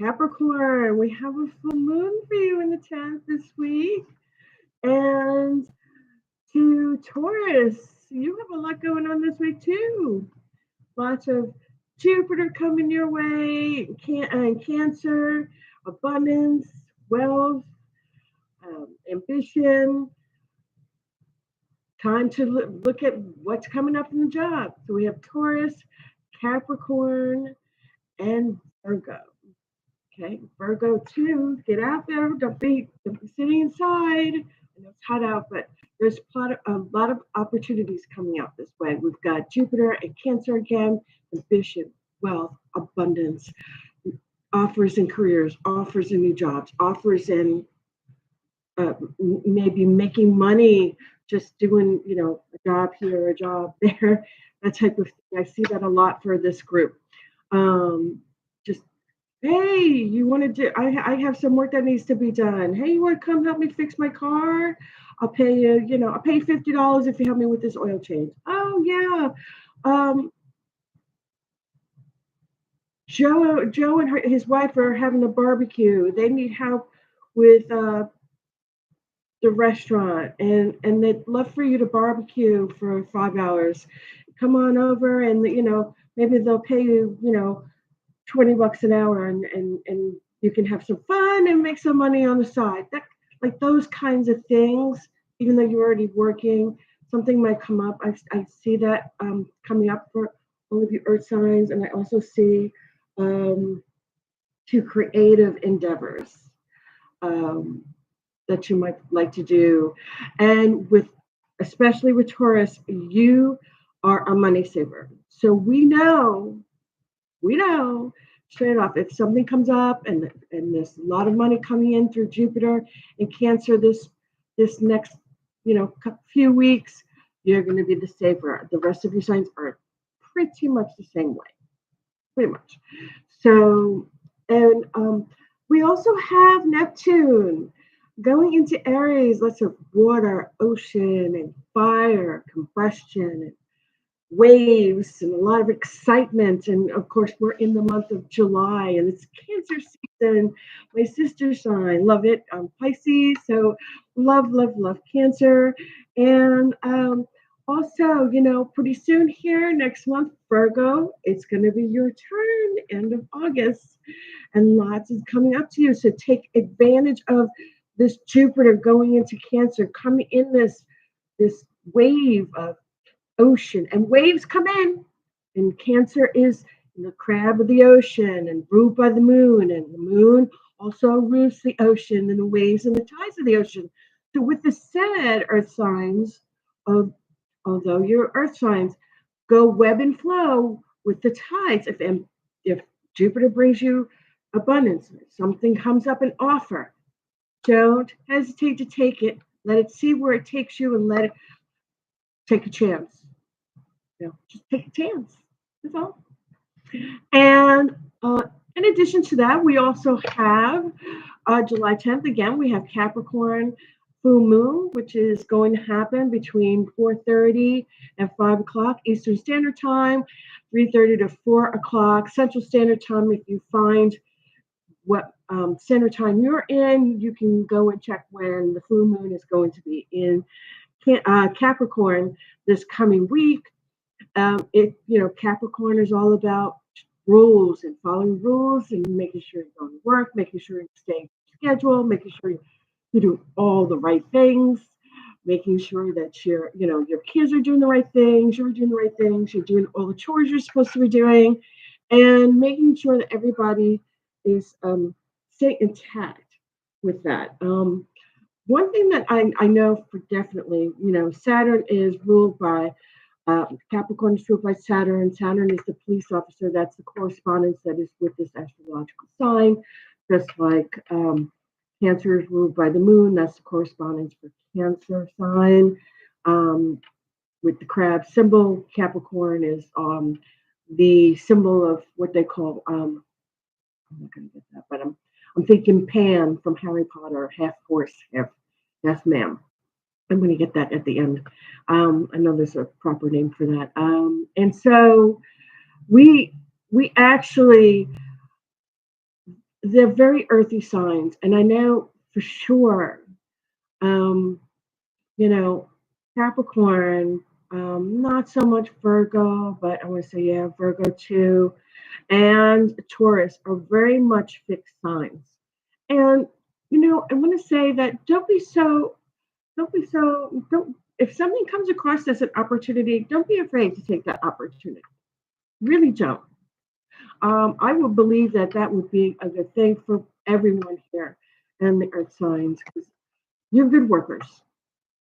Capricorn, we have a full moon for you in the 10th this week. And to Taurus, you have a lot going on this week too. Lots of Jupiter coming your way, and Cancer, abundance, wealth, ambition. Time to look at what's coming up in the job. So we have Taurus, Capricorn, and Virgo. Okay, Virgo too. Get out there. Don't be sitting inside. I know it's hot out, but there's a lot of opportunities coming out this way. We've got Jupiter and Cancer again. Ambition, wealth, abundance, offers in careers, offers in new jobs, offers in maybe making money just doing, a job here, a job there, that type of thing. I see that a lot for this group. Just hey, you want to do? I have some work that needs to be done. Hey, you want to come help me fix my car? I'll pay you. I'll pay you $50 if you help me with this oil change. Oh yeah. Um, Joe and his wife are having a barbecue. They need help with the restaurant, and they'd love for you to barbecue for 5 hours. Come on over, and maybe they'll pay you, $20 an hour, and you can have some fun and make some money on the side. That like those kinds of things. Even though you're already working, something might come up. I see that coming up for all of you Earth signs, and I also see um, two creative endeavors. Um, that you might like to do. And especially with Taurus, you are a money saver. So we know straight off if something comes up and there's a lot of money coming in through Jupiter and Cancer this next few weeks, you're going to be the saver. The rest of your signs are pretty much the same way, pretty much. So, and we also have Neptune going into Aries. Lots of water, ocean, and fire, combustion, and waves, and a lot of excitement. And of course, we're in the month of July, and it's Cancer season. My sister sign, love it. Pisces, so love, love, love Cancer. And also, pretty soon here next month, Virgo, it's going to be your turn, end of August, and lots is coming up to you. So take advantage of this Jupiter going into Cancer, coming in this wave of ocean, and waves come in, and Cancer is the crab of the ocean and ruled by the moon, and the moon also rules the ocean and the waves and the tides of the ocean. So with the said earth signs, of although your earth signs go web and flow with the tides, if Jupiter brings you abundance, if something comes up, an offer, don't hesitate to take it. Let it see where it takes you, and let it take a chance. Just take a chance. That's all. And in addition to that, we also have July 10th. Again, we have Capricorn full moon, which is going to happen between 4:30 and 5 o'clock Eastern Standard Time, 3:30 to 4 o'clock Central Standard Time. If you find what center time you're in, you can go and check when the full moon is going to be in Capricorn this coming week. Capricorn is all about rules and following rules and making sure you're going to work, making sure you stay schedule, making sure you do all the right things, making sure that your kids are doing the right things, you're doing the right things, you're doing all the chores you're supposed to be doing, and making sure that everybody is stay intact with that. One thing that I know for definitely, Saturn is ruled by Capricorn is ruled by Saturn. Saturn is the police officer. That's the correspondence that is with this astrological sign. Just like Cancer is ruled by the moon. That's the correspondence for Cancer sign. With the crab symbol, Capricorn is the symbol of what they call. I'm not going to get that, but I'm thinking Pan from Harry Potter, half horse, half man. I'm going to get that at the end. I know there's a proper name for that. And so we actually they're very earthy signs, and I know for sure, um, you know, Capricorn, not so much Virgo, but I want to say, yeah, Virgo too, and Taurus are very much fixed signs. And, I want to say that don't, if something comes across as an opportunity, don't be afraid to take that opportunity. Really don't. I would believe that that would be a good thing for everyone here and the earth signs because you're good workers.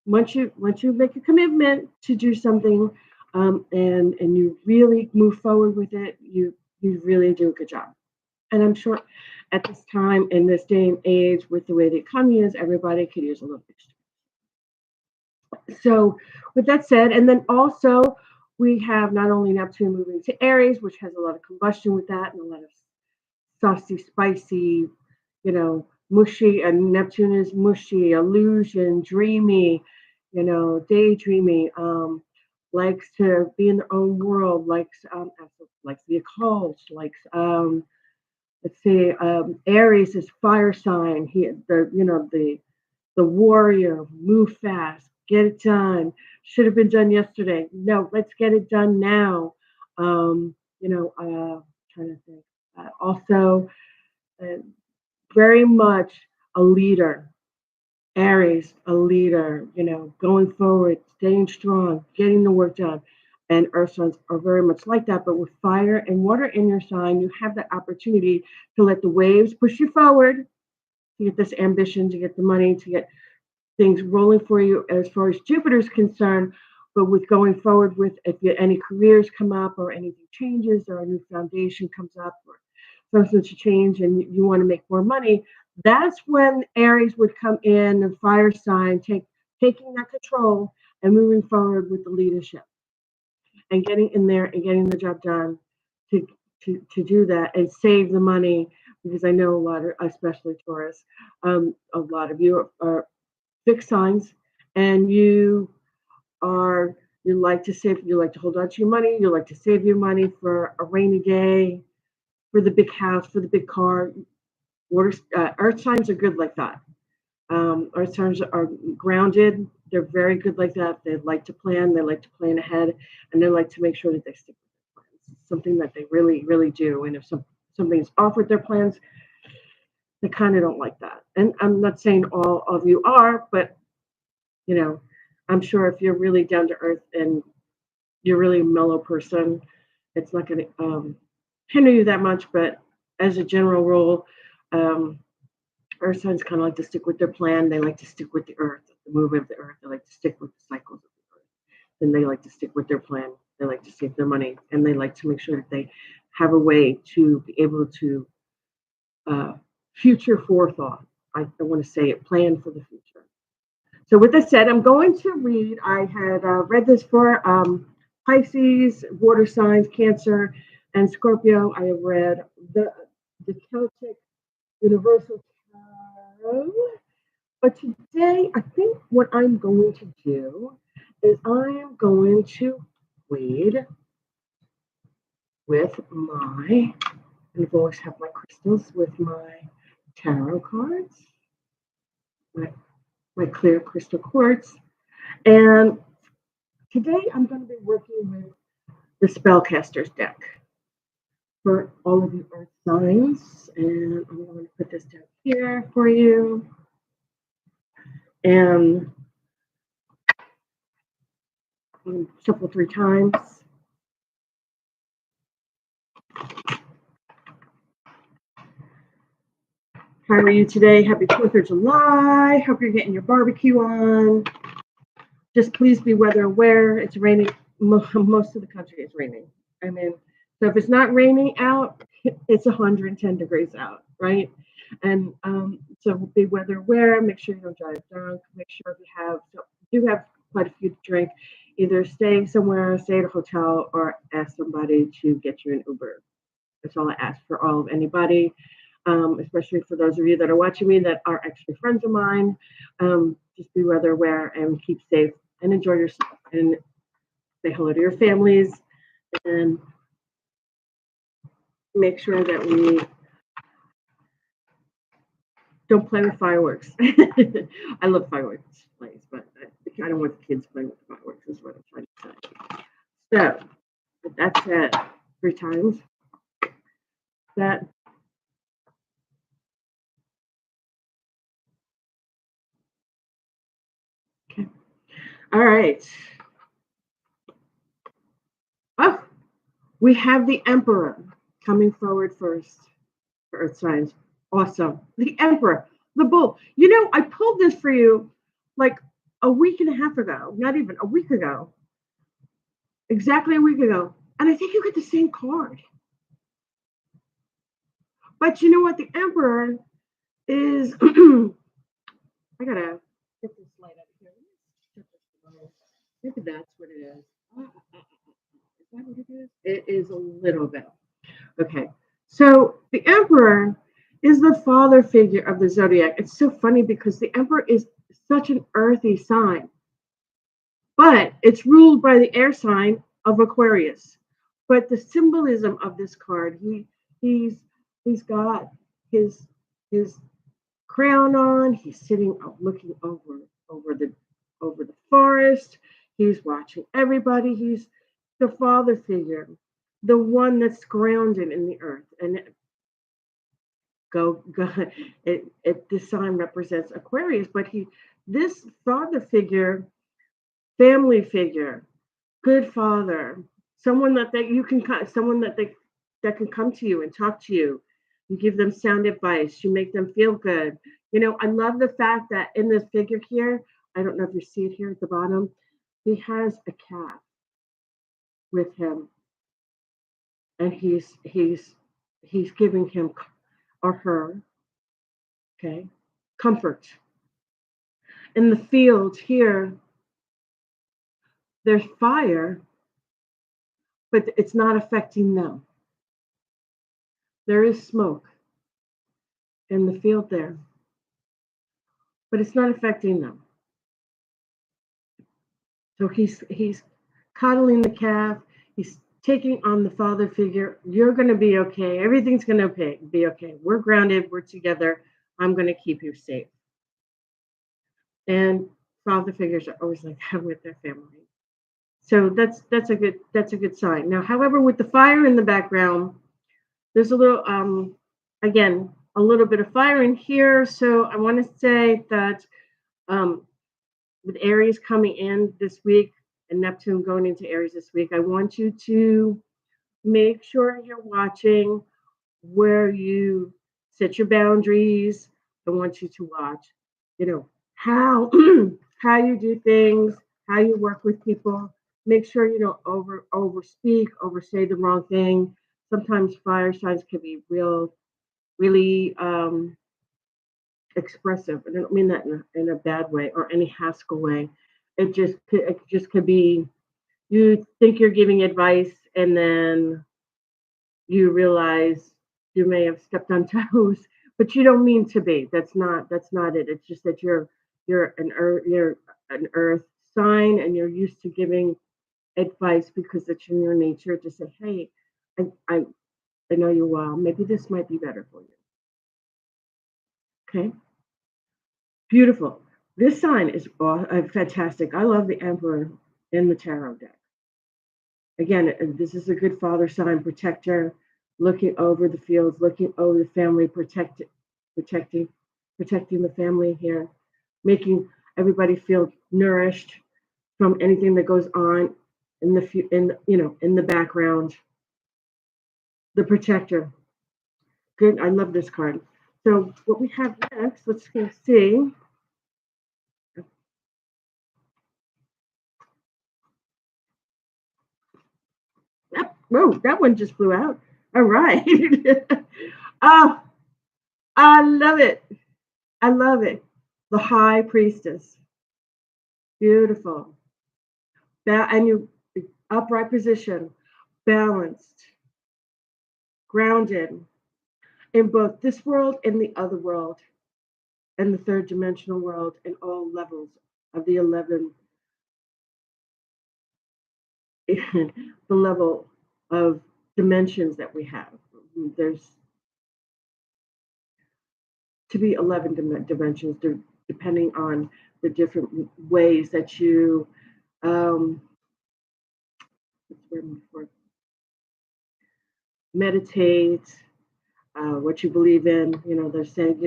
Once you make a commitment to do something, and you really move forward with it, you really do a good job. And I'm sure at this time in this day and age, with the way the economy is, everybody could use a little extra. So, with that said, and then also we have not only Neptune moving to Aries, which has a lot of combustion with that, and a lot of saucy, spicy, mushy. And Neptune is mushy, illusion, dreamy, daydreamy. Likes to be in their own world. Likes the occult. Likes let's see. Aries is fire sign. The warrior. Move fast. Get it done. Should have been done yesterday. No, let's get it done now. Trying to think. Also, uh, very much a leader. Aries, a leader, going forward, staying strong, getting the work done. And earth signs are very much like that. But with fire and water in your sign, you have that opportunity to let the waves push you forward, to get this ambition, to get the money, to get things rolling for you as far as Jupiter's concerned. But with going forward with if any careers come up or anything changes or a new foundation comes up or something to change and you want to make more money, that's when Aries would come in and fire sign, taking that control and moving forward with the leadership and getting in there and getting the job done to to do that and save the money because I know a lot of, especially Taurus, a lot of you are fixed signs and are you like to save, you like to hold on to your money, you like to save your money for a rainy day, for the big house, for the big car. Earth signs are good like that. Earth signs are grounded. They're very good like that. They like to plan. They like to plan ahead, and they like to make sure that they stick with their plans. It's something that they really, really do. And if something's off with their plans, they kind of don't like that. And I'm not saying all of you are, but you know, I'm sure if you're really down to earth and you're really a mellow person, it's not going to hinder you that much. But as a general rule, um, earth signs kind of like to stick with their plan. They like to stick with the earth, the movement of the earth. They like to stick with the cycles of the earth. Then they like to stick with their plan. They like to save their money, and they like to make sure that they have a way to be able to uh, future forethought. I want to say it, plan for the future. So with that said, I'm going to read. I had read this for Pisces, water signs, Cancer, and Scorpio. I have read the Celtic Universal Tarot. But today, I think what I'm going to do is I am going to read with my, I've always have my crystals with my tarot cards, my, my clear crystal quartz. And today I'm going to be working with the Spellcaster's deck for all of you earth signs. And I'm going to put this down here for you. And shuffle 3 times. How are you today? Happy 4th of July. Hope you're getting your barbecue on. Just please be weather aware. It's raining. Most of the country is raining. I mean, so if it's not raining out, it's 110 degrees out, right? And so be weather aware. Make sure you don't drive drunk. Make sure if you do have quite a few to drink, either stay somewhere, stay at a hotel, or ask somebody to get you an Uber. That's all I ask for all of anybody, especially for those of you that are watching me that are actually friends of mine. Just be weather aware and keep safe and enjoy yourself and say hello to your families and make sure that we Don't play with fireworks. I love fireworks displays, but I don't want the kids playing with fireworks. Is what I'm trying to say. So that's it. 3 times. That okay. All right. Oh, we have the Emperor coming forward first for Earth signs. Awesome. The Emperor, the Bull. You know, I pulled this for you like a week and a half ago, not even a week ago, exactly a week ago. And I think you get the same card. But you know what? The Emperor is, I gotta get this light up here. Maybe that's what it is. Is that what it is? It is a little bit. Okay. So the Emperor is the father figure of the zodiac. It's so funny because the Emperor is such an earthy sign, but it's ruled by the air sign of Aquarius. But the symbolism of this card, he's he's got his his crown on. He's sitting looking over the forest. He's watching everybody. He's the father figure, the one that's grounded in the earth. And go this sign represents Aquarius, but this father figure, family figure, good father, someone that you can someone that can come to you and talk to you. You give them sound advice. You make them feel good. You know, I love the fact that in this figure here, I don't know if you see it here at the bottom, he has a cat with him, and he's giving him or her, okay, comfort. In the field here, there's fire, but it's not affecting them. There is smoke in the field there, but it's not affecting them. So he's coddling the calf. He's taking on the father figure. You're going to be okay. Everything's going to be okay. We're grounded. We're together. I'm going to keep you safe. And father figures are always like that with their family. So that's a good sign. Now, however, with the fire in the background, there's a little again a little bit of fire in here. So I want to say that um, with Aries coming in this week and Neptune going into Aries this week, I want you to make sure you're watching where you set your boundaries. I want you to watch, you know, how how you do things, how you work with people. Make sure you don't overspeak, oversay the wrong thing. Sometimes fire signs can be really expressive. I don't mean that in a bad way or any Haskell way. It just could be you think you're giving advice and then you realize you may have stepped on toes, but you don't mean to be. That's not it. It's just that you're an earth sign and you're used to giving advice because it's in your nature to say, hey, I I, I know you well. Maybe this might be better for you. Okay. Beautiful. This sign is fantastic. I love the Emperor in the tarot deck. Again, this is a good father sign, protector, looking over the fields, looking over the family, protecting, protecting the family here, making everybody feel nourished from anything that goes on in the background. The protector. Good. I love this card. So what we have next, let's go see. Yep. Whoa, that one just flew out. All right. Oh, I love it. I love it. The High Priestess. Beautiful. And you upright position, balanced, grounded in both this world and the other world, and the third dimensional world, and all levels of the 11, the level of dimensions that we have. There's to be 11 dimensions, depending on the different ways that you um, meditate, what you believe in. They're saying,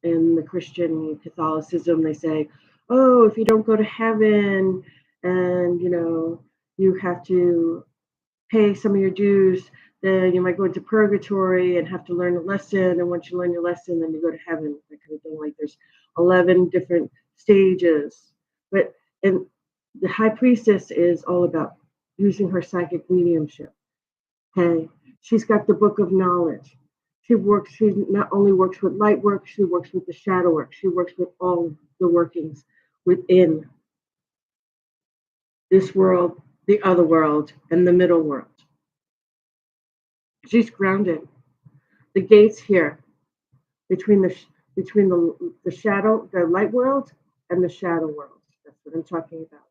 in the Christian Catholicism, they say, oh, if you don't go to heaven and, you have to pay some of your dues, then you might go into purgatory and have to learn a lesson. And once you learn your lesson, then you go to heaven, that kind of thing. Like there's 11 different stages. But and the high priestess is all about using her psychic mediumship. Okay. She's got the book of knowledge. She not only works with light work, she works with the shadow work. She works with all the workings within this world, the other world, and the middle world. She's grounded. The gates here between the shadow, the light world, and the shadow world. That's what I'm talking about.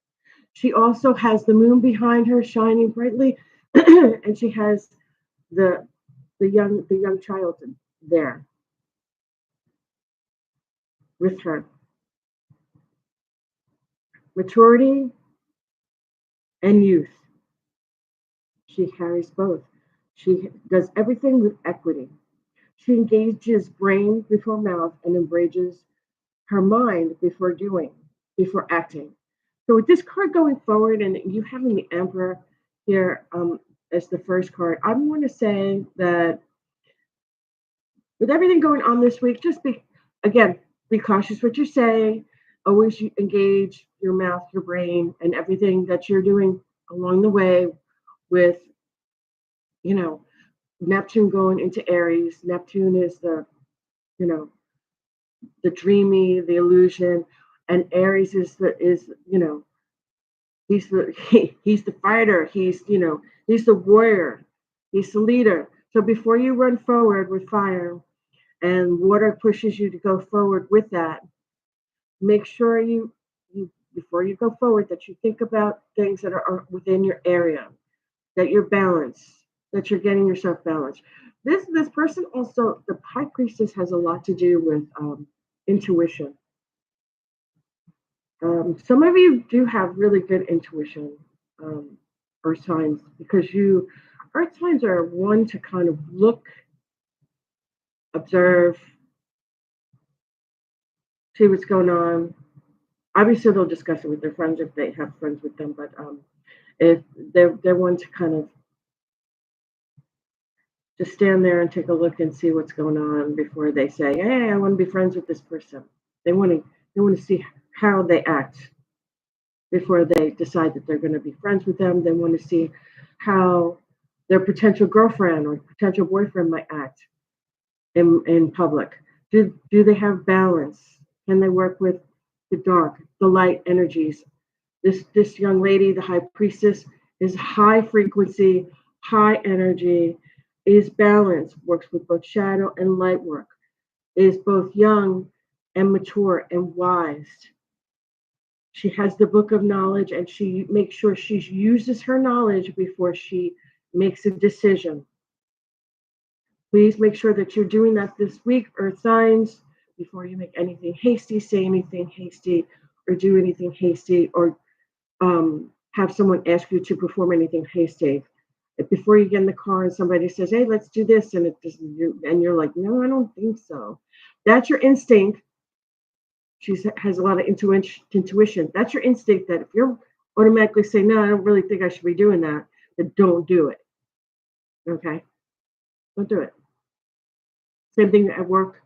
She also has the moon behind her, shining brightly, and she has the young child there with her. Maturity and youth. She carries both. She does everything with equity. She engages brain before mouth and embraces her mind before acting. So with this card going forward, and you having the Emperor here as the first card, I'm going to say that with everything going on this week, just be cautious what you say. Always engage your mouth, your brain, and everything that you're doing along the way with, Neptune going into Aries. Neptune is you know, the dreamy, the illusion, and Aries he's the fighter. He's the warrior. He's the leader. So before you run forward with fire and water pushes you to go forward with that, make sure you before you go forward that you think about things that are within your area, that you're balanced, that you're getting yourself balanced. This person also, the high priestess, has a lot to do with intuition. Some of you do have really good intuition, earth signs, because earth signs are one to kind of look, observe, see what's going on. Obviously, they'll discuss it with their friends if they have friends with them, but if they're one to kind of just stand there and take a look and see what's going on before they say, "Hey, I want to be friends with this person." They want to see how they act before they decide that they're going to be friends with them. They want to see how their potential girlfriend or potential boyfriend might act in public. Do they have balance? Can they work with the dark, the light energies? This young lady, the high priestess, is high frequency, high energy, is balanced, works with both shadow and light work, is both young and mature and wise. She has the book of knowledge, and she makes sure she uses her knowledge before she makes a decision. Please make sure that you're doing that this week, earth signs, before you make anything hasty, say anything hasty, or do anything hasty, or have someone ask you to perform anything hasty. Before you get in the car and somebody says, "Hey, let's do this," and you're like, "No, I don't think so." That's your instinct. She has a lot of intuition. That's your instinct. That if you're automatically saying, "No, I don't really think I should be doing that," then don't do it. Okay, don't do it. Same thing at work.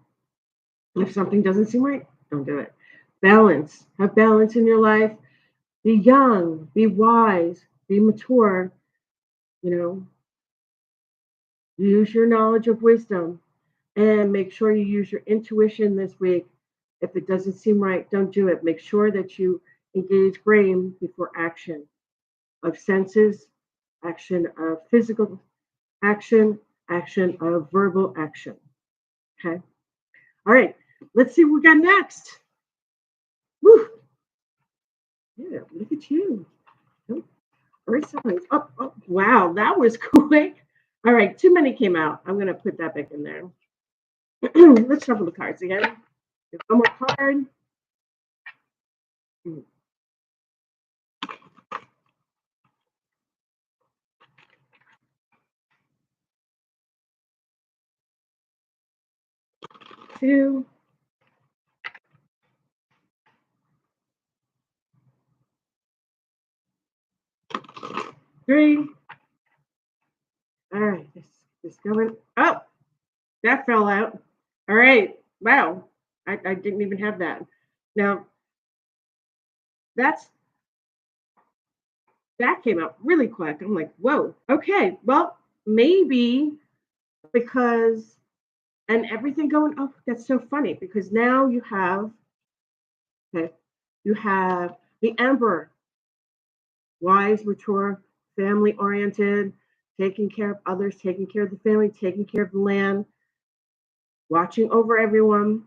If something doesn't seem right, don't do it. Balance. Have balance in your life. Be young. Be wise. Be mature. You know, use your knowledge of wisdom and make sure you use your intuition this week. If it doesn't seem right, don't do it. Make sure that you engage brain before action of senses, action of physical action, action of verbal action. Okay. All right. Let's see what we got next. Woo. Yeah, look at you. Oh, earth signs. Oh, wow, that was quick. All right, too many came out. I'm going to put that back in there. Let's shuffle the cards again. One more card. Two. Three. All right. This going. Oh, that fell out. All right. Wow. I didn't even have that. Now that's that came out really quick. I'm like, whoa. Okay. Well, maybe because and everything going. Oh, that's so funny because now you have okay, you have the Emperor, wise, mature, family oriented, taking care of others, taking care of the family, taking care of the land, watching over everyone,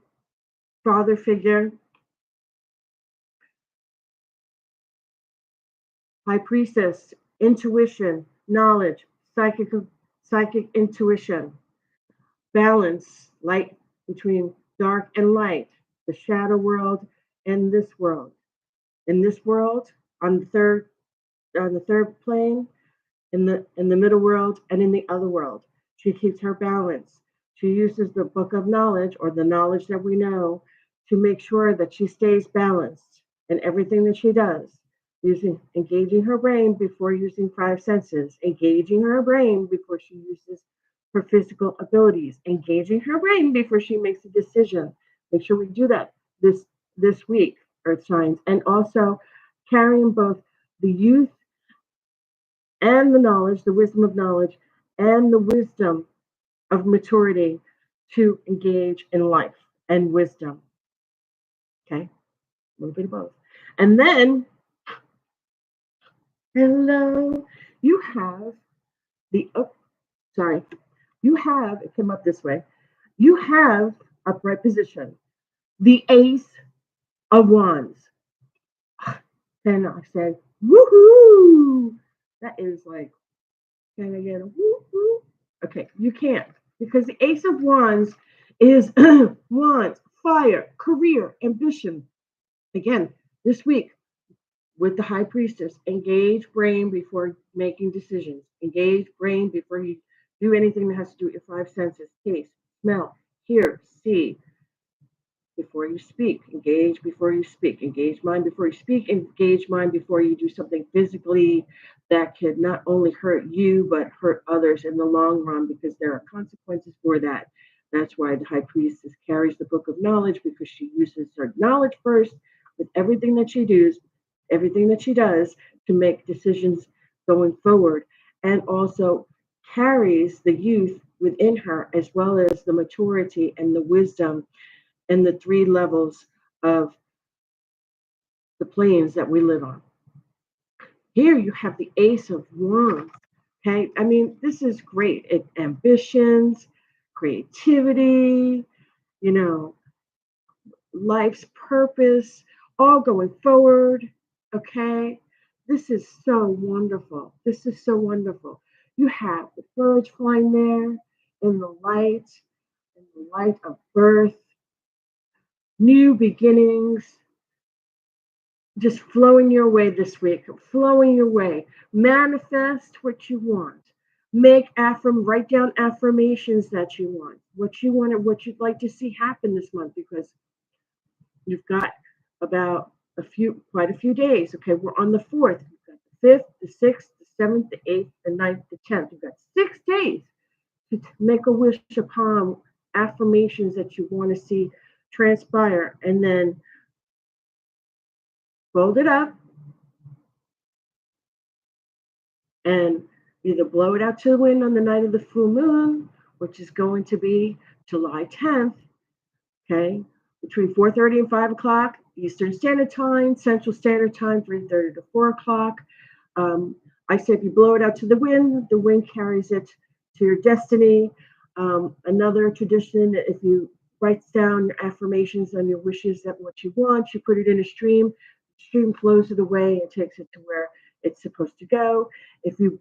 father figure, high priestess, intuition, knowledge, psychic intuition, balance, light between dark and light, the shadow world and this world. In this world, on the third plane, in the middle world and in the other world. She keeps her balance. She uses the book of knowledge or the knowledge that we know to make sure that she stays balanced in everything that she does, using engaging her brain before using five senses, engaging her brain before she uses her physical abilities, engaging her brain before she makes a decision. Make sure we do that this week, Earth Signs, and also carrying both the youth and the knowledge, the wisdom of knowledge, and the wisdom of maturity to engage in life and wisdom. Okay, a little bit of both. And then, hello, you have oh, sorry, you have, it came up this way, you have upright position, the Ace of Wands. Then I said, woohoo! That is like, can I get a woohoo? Okay, you can't because the Ace of Wands is wands, fire, career, ambition. Again, this week with the High Priestess, engage brain before making decisions. Engage brain before you do anything that has to do with your five senses: taste, smell, hear, see, before you speak. Engage before you speak. Engage mind before you speak. Engage mind before you do something physically that could not only hurt you but hurt others in the long run because there are consequences for that. That's why the high priestess carries the book of knowledge because she uses her knowledge first with everything that she does to make decisions going forward, and also carries the youth within her as well as the maturity and the wisdom and the three levels of the planes that we live on. Here you have the Ace of Wands. Okay, I mean, this is great. Ambitions, creativity, you know, life's purpose, all going forward. Okay, this is so wonderful. This is so wonderful. You have the birds flying there in the light of birth, new beginnings, just flowing your way this week, flowing your way. Manifest what you want. Write down affirmations that you want, what you'd like to see happen this month, because you've got quite a few days. Okay, we're on the 4th. You've got the 5th, the 6th, the 7th, the 8th, the 9th, the 10th. You've got 6 days to make a wish upon affirmations that you want to see transpire, and then fold it up and either blow it out to the wind on the night of the full moon, which is going to be July 10th, okay, between 4:30 and 5 o'clock Eastern Standard Time, Central Standard Time, 3:30 to 4 o'clock. I say if you blow it out to the wind carries it to your destiny. Another tradition, if you write down your affirmations and your wishes that what you want, you put it in a stream. The stream flows it away and takes it to where it's supposed to go. If you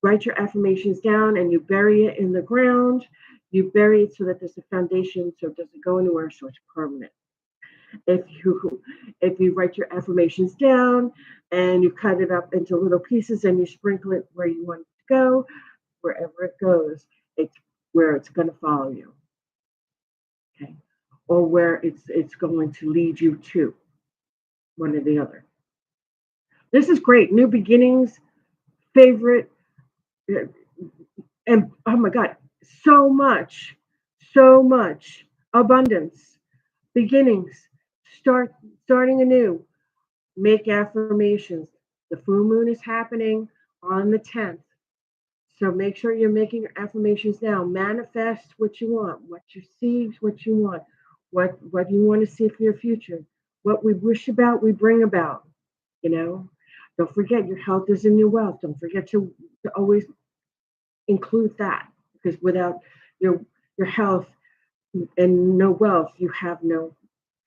write your affirmations down and you bury it in the ground. You bury it so that there's a foundation, so it doesn't go anywhere, so it's permanent. If you if you write your affirmations down and you cut it up into little pieces and you sprinkle it where you want it to go, wherever it goes, it's where it's going to follow you, okay, or where it's going to lead you to, one or the other. This is great. New beginnings, favorite, uh, and oh my God, so much abundance, beginnings, starting anew. Make affirmations. The full moon is happening on the 10th. So make sure you're making your affirmations now. Manifest what you want, what you see, what you want, what you want to see for your future. What we wish about, we bring about. You know, don't forget your health is in your wealth. Don't forget to always include that, because without your your health and no wealth, you have no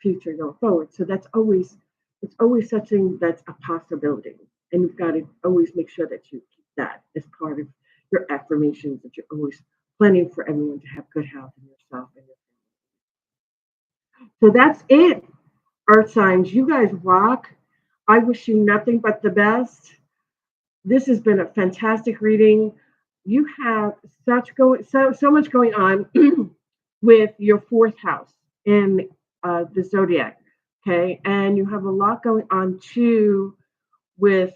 future going forward. So that's always, it's always something that's a possibility, and you've got to always make sure that you keep that as part of your affirmations. That you're always planning for everyone to have good health in yourself and your family. So that's it, Earth signs. You guys rock. I wish you nothing but the best. This has been a fantastic reading. You have so much going on with your fourth house in the zodiac, okay, and you have a lot going on too with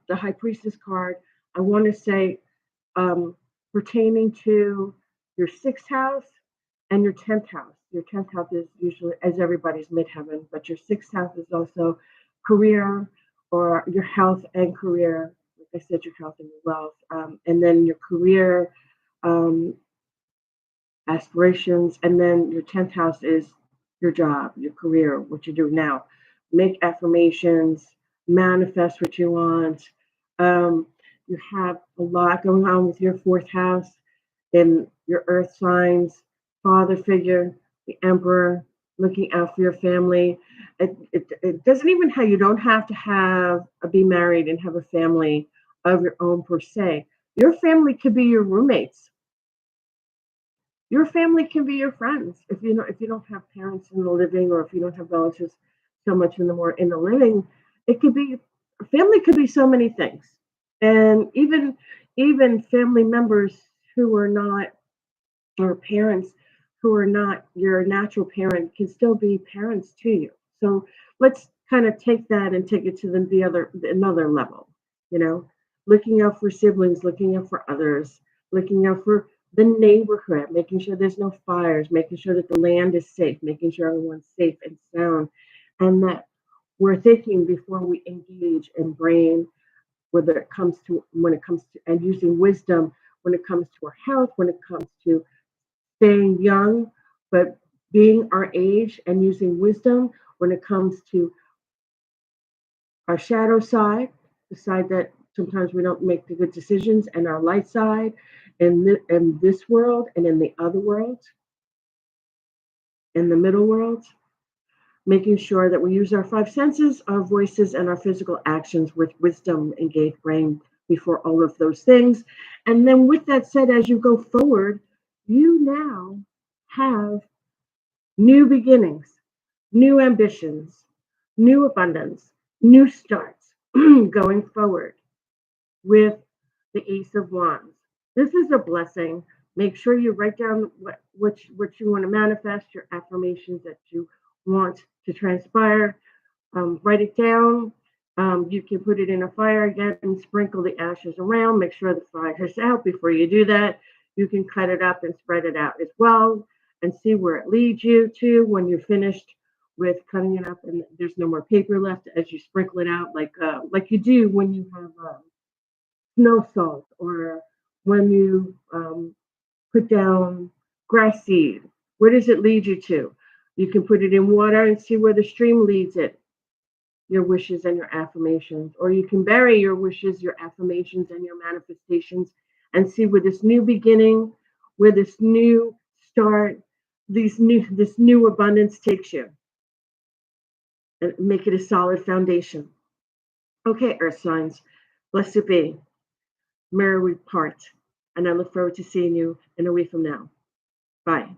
the High Priestess card. I want to say um, pertaining to your sixth house and your 10th house. Your 10th house is usually, as everybody's midheaven, but your sixth house is also career, or your health and career. Like I said, your health and your wealth. And then your career um, aspirations. And then your 10th house is your job, your career, what you do now. Make affirmations, manifest what you want. Um, you have a lot going on with your fourth house in your earth signs, father figure, the emperor, looking out for your family. It doesn't even have, you don't have to have be married and have a family of your own per se. Your family could be your roommates. Your family can be your friends. If you don't have parents in the living, or if you don't have relatives so much in the living, it could be, family could be so many things. And even family members who are not, or parents who are not your natural parent, can still be parents to you. So let's kind of take that and take it to the other another level, you know, looking out for siblings, looking out for others, looking out for the neighborhood, making sure there's no fires, making sure that the land is safe, making sure everyone's safe and sound, and that we're thinking before we engage in brain, whether it comes to when it comes to, and using wisdom when it comes to our health, when it comes to staying young, but being our age, and using wisdom when it comes to our shadow side, the side that sometimes we don't make the good decisions, and our light side, in this world and in the other world, in the middle world, making sure that we use our five senses, our voices, and our physical actions with wisdom, engaged brain before all of those things. And then, with that said, as you go forward, you now have new beginnings, new ambitions, new abundance, new starts going forward with the Ace of Wands. This is a blessing. Make sure you write down what you want to manifest, your affirmations that you want to transpire. Write it down. You can put it in a fire again and sprinkle the ashes around. Make sure the fire is out before you do that. You can cut it up and spread it out as well, and see where it leads you to when you're finished with cutting it up and there's no more paper left, as you sprinkle it out, like you do when you have snow salt, or when you put down grass seed. Where does it lead you to? You can put it in water and see where the stream leads it, your wishes and your affirmations. Or you can bury your wishes, your affirmations, and your manifestations, and see where this new beginning, where this new start, this new abundance takes you, and make it a solid foundation. Okay, earth signs, blessed be. mirror we part. And I look forward to seeing you in a week from now. Bye.